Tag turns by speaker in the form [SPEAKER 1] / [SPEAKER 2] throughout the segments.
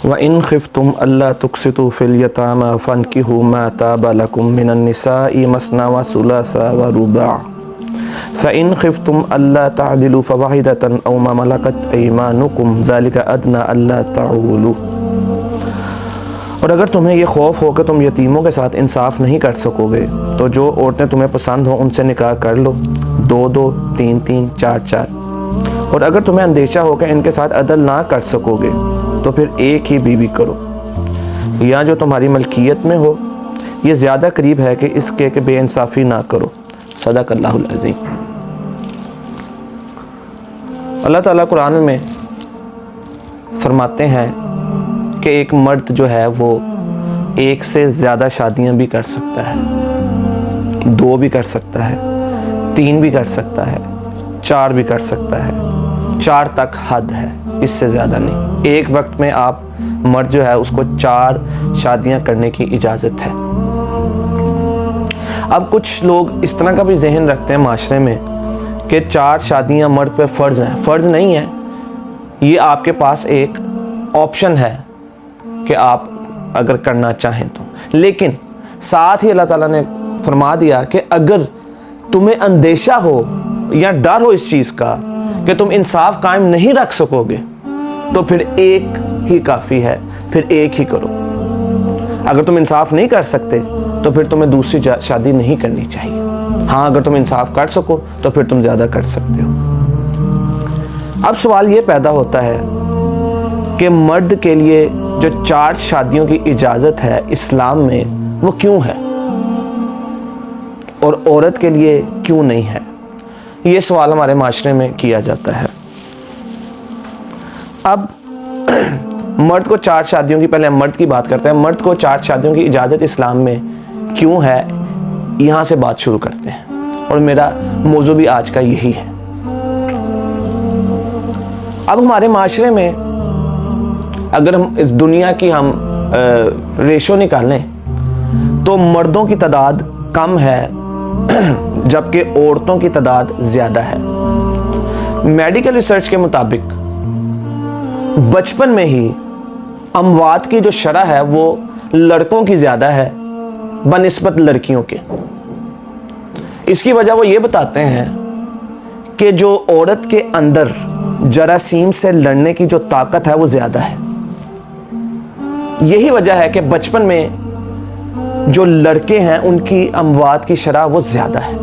[SPEAKER 1] وَإِنْ خِفْتُمْ أَلَّا تُقْسِطُوا فِي الْيَتَامَى فَانكِحُوا مَا طَابَ لَكُم مِّنَ النِّسَاءِ مَثْنَىٰ وَثُلَاثَ وَرُبَاعَ فَإِنْ خِفْتُمْ أَلَّا تَعْدِلُوا فَوَاحِدَةً أَوْ مَا مَلَكَتْ أَيْمَانُكُمْ ذَلِكَ أَدْنَىٰ أَلَّا تَعُولُوا۔ اور اگر تمہیں یہ خوف ہو کہ تم یتیموں کے ساتھ انصاف نہیں کر سکو گے تو جو عورتیں تمہیں پسند ہوں ان سے نکاح کر لو، 2 3 4 اور اگر تمہیں اندیشہ ہو کہ ان کے ساتھ عدل نہ کر سکو گے تو پھر ایک ہی بیوی کرو، یا جو تمہاری ملکیت میں ہو، یہ زیادہ قریب ہے کہ اس کے کہ بے انصافی نہ کرو۔ صدق اللہ العظیم۔ اللہ تعالیٰ قرآن میں فرماتے ہیں کہ ایک مرد جو ہے وہ ایک سے زیادہ شادیاں بھی کر سکتا ہے، 2 بھی کر سکتا ہے، 3 بھی کر سکتا ہے، 4 بھی کر سکتا ہے، 4 تک حد ہے، اس سے زیادہ نہیں۔ ایک وقت میں آپ مرد جو ہے اس کو 4 شادیاں کرنے کی اجازت ہے۔ اب کچھ لوگ اس طرح کا بھی ذہن رکھتے ہیں معاشرے میں کہ 4 شادیاں مرد پہ فرض ہیں۔ فرض نہیں ہے، یہ آپ کے پاس ایک آپشن ہے کہ آپ اگر کرنا چاہیں تو، لیکن ساتھ ہی اللہ تعالیٰ نے فرما دیا کہ اگر تمہیں اندیشہ ہو یا ڈر ہو اس چیز کا کہ تم انصاف قائم نہیں رکھ سکو گے تو پھر ایک ہی کافی ہے، پھر ایک ہی کرو۔ اگر تم انصاف نہیں کر سکتے تو پھر تمہیں دوسری شادی نہیں کرنی چاہیے۔ ہاں اگر تم انصاف کر سکو تو پھر تم زیادہ کر سکتے ہو۔ اب سوال یہ پیدا ہوتا ہے کہ مرد کے لیے جو 4 شادیوں کی اجازت ہے اسلام میں وہ کیوں ہے اور عورت کے لیے کیوں نہیں ہے؟ یہ سوال ہمارے معاشرے میں کیا جاتا ہے۔ اب مرد کو 4 شادیوں کی، پہلے ہم مرد کی بات کرتے ہیں، مرد کو 4 شادیوں کی اجازت اسلام میں کیوں ہے، یہاں سے بات شروع کرتے ہیں، اور میرا موضوع بھی آج کا یہی ہے۔ اب ہمارے معاشرے میں اگر ہم اس دنیا کی ہم ریشو نکالیں تو مردوں کی تعداد کم ہے جبکہ عورتوں کی تعداد زیادہ ہے۔ میڈیکل ریسرچ کے مطابق بچپن میں ہی اموات کی جو شرح ہے وہ لڑکوں کی زیادہ ہے بنسبت لڑکیوں کے۔ اس کی وجہ وہ یہ بتاتے ہیں کہ جو عورت کے اندر جراثیم سے لڑنے کی جو طاقت ہے وہ زیادہ ہے۔ یہی وجہ ہے کہ بچپن میں جو لڑکے ہیں ان کی اموات کی شرح وہ زیادہ ہے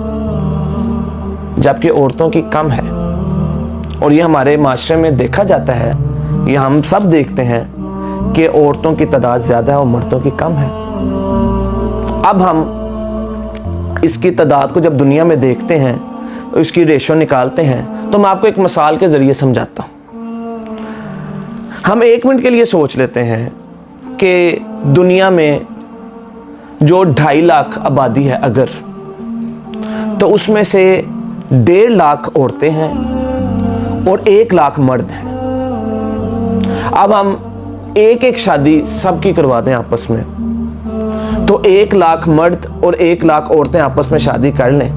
[SPEAKER 1] جبکہ عورتوں کی کم ہے، اور یہ ہمارے معاشرے میں دیکھا جاتا ہے، یہ ہم سب دیکھتے ہیں کہ عورتوں کی تعداد زیادہ ہے اور مردوں کی کم ہے۔ اب ہم اس کی تعداد کو جب دنیا میں دیکھتے ہیں، اس کی ریشو نکالتے ہیں، تو میں آپ کو ایک مثال کے ذریعے سمجھاتا ہوں۔ ہم 1 منٹ کے لیے سوچ لیتے ہیں کہ دنیا میں جو 2.5 لاکھ آبادی ہے اگر، تو اس میں سے 1.5 لاکھ عورتیں ہیں اور 1 لاکھ مرد ہیں۔ اب ہم ایک شادی سب کی کروا دیں آپس میں، تو 1 لاکھ مرد اور 1 لاکھ عورتیں آپس میں شادی کر لیں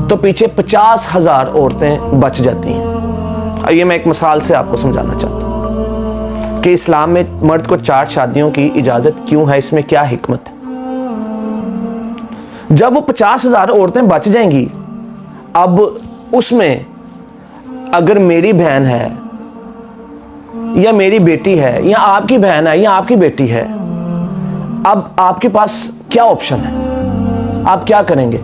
[SPEAKER 1] تو پیچھے 50,000 عورتیں بچ جاتی ہیں۔ یہ میں ایک مثال سے آپ کو سمجھانا چاہتا ہوں کہ اسلام میں مرد کو 4 شادیوں کی اجازت کیوں ہے، اس میں کیا حکمت ہے۔ جب وہ 50,000 عورتیں بچ جائیں گی، اب اس میں اگر میری بہن ہے یا میری بیٹی ہے یا آپ کی بہن ہے یا آپ کی بیٹی ہے، اب آپ کے پاس کیا آپشن ہے؟ آپ کیا کریں گے؟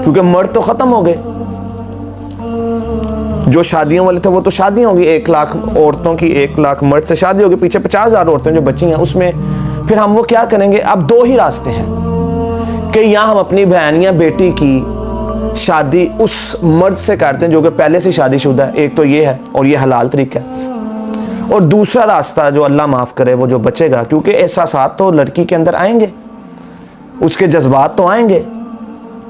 [SPEAKER 1] کیونکہ مرد تو ختم ہو گئے، جو شادیوں والے تھے وہ تو شادی ہوگی، 1 لاکھ عورتوں کی 1 لاکھ مرد سے شادی ہوگی، پیچھے 50,000 عورتیں جو بچی ہیں، اس میں پھر ہم وہ کیا کریں گے؟ اب 2 ہی راستے ہیں کہ یا ہم اپنی بہن یا بیٹی کی شادی اس مرد سے کرتے ہیں جو کہ پہلے سے شادی شدہ ہے، ایک تو یہ ہے اور یہ حلال طریقہ ہے، اور دوسرا راستہ جو اللہ معاف کرے وہ جو بچے گا، کیونکہ احساسات تو لڑکی کے اندر آئیں گے، اس کے جذبات تو آئیں گے،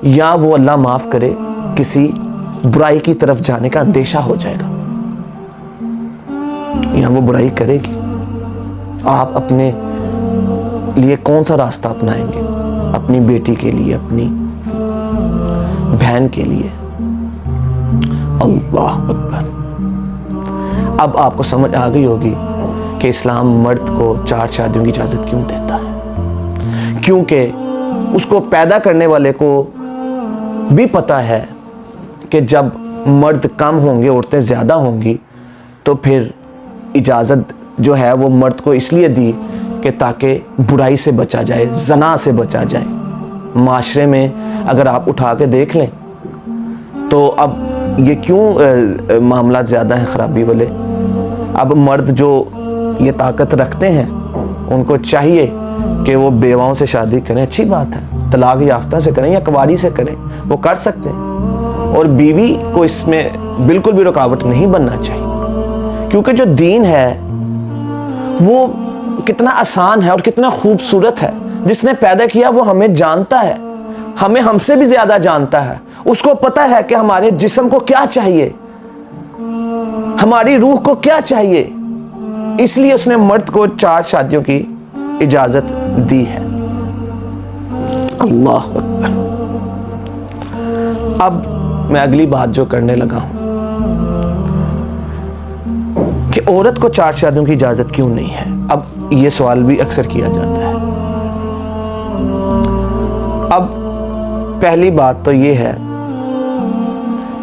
[SPEAKER 1] یا وہ اللہ معاف کرے کسی برائی کی طرف جانے کا اندیشہ ہو جائے گا، یا وہ برائی کرے گی۔ آپ اپنے لیے کون سا راستہ اپنائیں گے؟ اپنی بیٹی کے لیے، اپنی بہن کے لیے؟ اللہ اکبر۔ اب آپ کو سمجھ آ گئی ہوگی کہ اسلام مرد کو 4 شادیوں کی اجازت کیوں دیتا ہے؟ کیونکہ اس کو پیدا کرنے والے کو بھی پتہ ہے کہ جب مرد کم ہوں گے، عورتیں زیادہ ہوں گی، تو پھر اجازت جو ہے وہ مرد کو اس لیے دی کہ تاکہ برائی سے بچا جائے، زنا سے بچا جائے۔ معاشرے میں اگر آپ اٹھا کے دیکھ لیں تو اب یہ کیوں معاملات زیادہ ہیں خرابی والے؟ اب مرد جو یہ طاقت رکھتے ہیں ان کو چاہیے کہ وہ بیواؤں سے شادی کریں، اچھی بات ہے، طلاق یافتہ سے کریں یا کنواری سے کریں، وہ کر سکتے ہیں، اور بیوی کو اس میں بالکل بھی رکاوٹ نہیں بننا چاہیے، کیونکہ جو دین ہے وہ کتنا آسان ہے اور کتنا خوبصورت ہے۔ جس نے پیدا کیا وہ ہمیں جانتا ہے، ہمیں ہم سے بھی زیادہ جانتا ہے، اس کو پتہ ہے کہ ہمارے جسم کو کیا چاہیے، ہماری روح کو کیا چاہیے، اس لیے اس نے مرد کو 4 شادیوں کی اجازت دی ہے۔ اللہ اکبر۔ اب میں اگلی بات جو کرنے لگا ہوں کہ عورت کو 4 شادیوں کی اجازت کیوں نہیں ہے۔ اب یہ سوال بھی اکثر کیا جاتا ہے۔ اب پہلی بات تو یہ ہے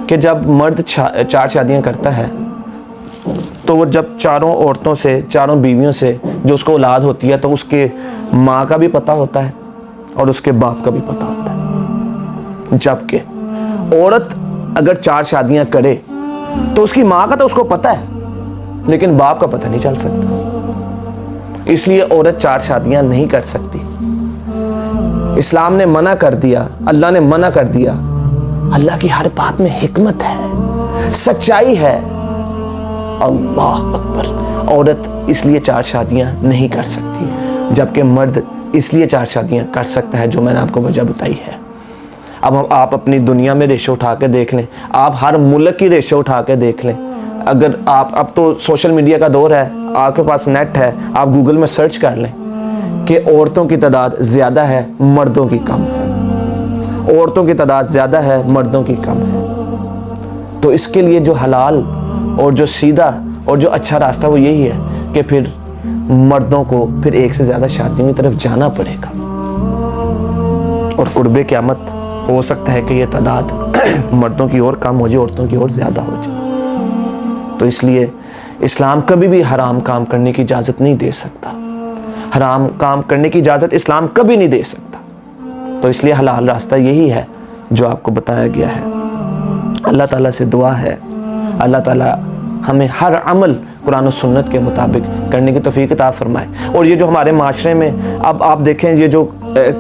[SPEAKER 1] کہ جب مرد 4 شادیاں کرتا ہے تو وہ جب 4 عورتوں سے، 4 بیویوں سے جو اس کو اولاد ہوتی ہے تو اس کے ماں کا بھی پتہ ہوتا ہے اور اس کے باپ کا بھی پتہ ہوتا ہے۔ جبکہ عورت اگر 4 شادیاں کرے تو اس کی ماں کا تو اس کو پتہ ہے لیکن باپ کا پتہ نہیں چل سکتا، اس لیے عورت 4 شادیاں نہیں کر سکتی۔ اسلام نے منع کر دیا، اللہ نے منع کر دیا۔ اللہ کی ہر بات میں حکمت ہے، سچائی ہے۔ اللہ اکبر۔ عورت اس لیے 4 شادیاں نہیں کر سکتی، جبکہ مرد اس لیے 4 شادیاں کر سکتا ہے جو میں نے آپ کو وجہ بتائی ہے۔ اب آپ اپنی دنیا میں ریشو اٹھا کے دیکھ لیں، آپ ہر ملک کی ریشو اٹھا کے دیکھ لیں۔ اگر آپ، اب تو سوشل میڈیا کا دور ہے، آپ کے پاس نیٹ ہے، آپ گوگل میں سرچ کر لیں کہ عورتوں کی تعداد زیادہ ہے، مردوں کی کم ہے، عورتوں کی تعداد زیادہ ہے، مردوں کی کم ہے۔ تو اس کے لیے جو حلال اور جو سیدھا اور جو اچھا راستہ وہ یہی ہے کہ پھر مردوں کو پھر 1 سے زیادہ شادیوں کی طرف جانا پڑے گا، اور قرب قیامت ہو سکتا ہے کہ یہ تعداد مردوں کی اور کم ہو جائے، عورتوں کی اور زیادہ ہو جائے۔ تو اس لیے اسلام کبھی بھی حرام کام کرنے کی اجازت نہیں دے سکتا، حرام کام کرنے کی اجازت اسلام کبھی نہیں دے سکتا۔ تو اس لیے حلال راستہ یہی ہے جو آپ کو بتایا گیا ہے۔ اللہ تعالیٰ سے دعا ہے اللہ تعالیٰ ہمیں ہر عمل قرآن و سنت کے مطابق کرنے کی توفیق عطا فرمائے۔ اور یہ جو ہمارے معاشرے میں اب آپ دیکھیں، یہ جو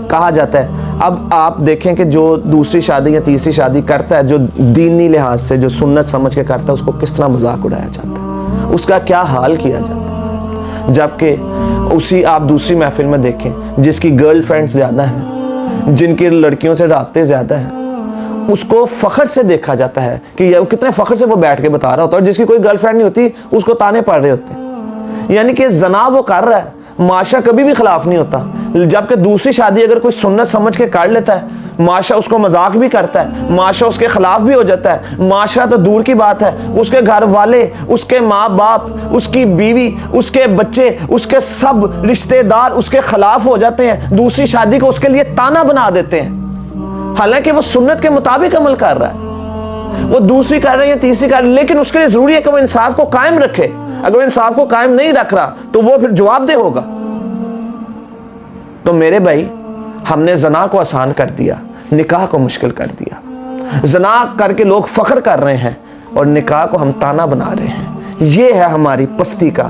[SPEAKER 1] کہا جاتا ہے، اب آپ دیکھیں کہ جو دوسری شادی یا تیسری شادی کرتا ہے، جو دینی لحاظ سے جو سنت سمجھ کے کرتا ہے، اس کو کس طرح مذاق اڑایا جاتا ہے، اس کا کیا حال کیا جاتا ہے۔ جبکہ اسی آپ دوسری محفل میں دیکھیں جس کی گرل فرینڈ زیادہ ہیں، جن کی لڑکیوں سے رابطے زیادہ ہیں، اس کو فخر سے دیکھا جاتا ہے کہ کتنے فخر سے وہ بیٹھ کے بتا رہا ہوتا ہے، اور جس کی کوئی گرل فرینڈ نہیں ہوتی اس کو تانے پڑ رہے ہوتے ہیں۔ یعنی کہ زنا وہ کر رہا ہے، معاشرہ کبھی بھی خلاف نہیں ہوتا، جبکہ دوسری شادی اگر کوئی سنت سمجھ کے کر لیتا ہے، معاشرہ اس کو مذاق بھی کرتا ہے، معاشرہ اس کے خلاف بھی ہو جاتا ہے۔ معاشرہ تو دور کی بات ہے، اس کے گھر والے، اس کے ماں باپ، اس کی بیوی، اس کے بچے، اس کے سب رشتہ دار اس کے خلاف ہو جاتے ہیں، دوسری شادی کو اس کے لیے تانا بنا دیتے ہیں، حالانکہ وہ سنت کے مطابق عمل کر رہا ہے، وہ دوسری کر رہے ہیں، تیسری کر رہے ہیں، لیکن اس کے لیے ضروری ہے کہ وہ انصاف کو قائم رکھے۔ اگر وہ انصاف کو قائم نہیں رکھ رہا تو وہ پھر جواب دہ ہوگا۔ تو میرے بھائی، ہم نے زنا کو آسان کر دیا، نکاح کو مشکل کر دیا۔ زنا کر کے لوگ فخر کر رہے ہیں اور نکاح کو ہم تانا بنا رہے ہیں۔ یہ ہے ہماری پستی کا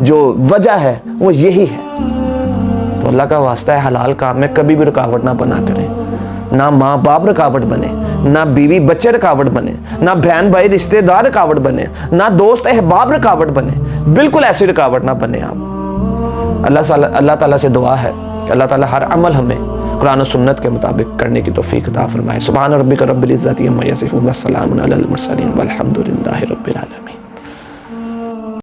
[SPEAKER 1] جو وجہ ہے، وہ یہی ہے۔ تو اللہ کا واسطہ ہے، حلال کام میں کبھی بھی رکاوٹ نہ بنا کریں، نہ ماں باپ رکاوٹ بنے، نہ بیوی بچے رکاوٹ بنے، نہ بہن بھائی رشتہ دار رکاوٹ بنے، نہ دوست احباب رکاوٹ بنے، بالکل ایسی رکاوٹ نہ بنے آپ۔ اللہ تعالیٰ سے دعا ہے کہ اللہ تعالیٰ ہر عمل ہمیں قرآن و سنت کے مطابق کرنے کی توفیق عطا فرمائے۔ سبحان ربک رب العزت عما یصفون، والسلام علی المرسلین، والحمد للہ رب العالمین۔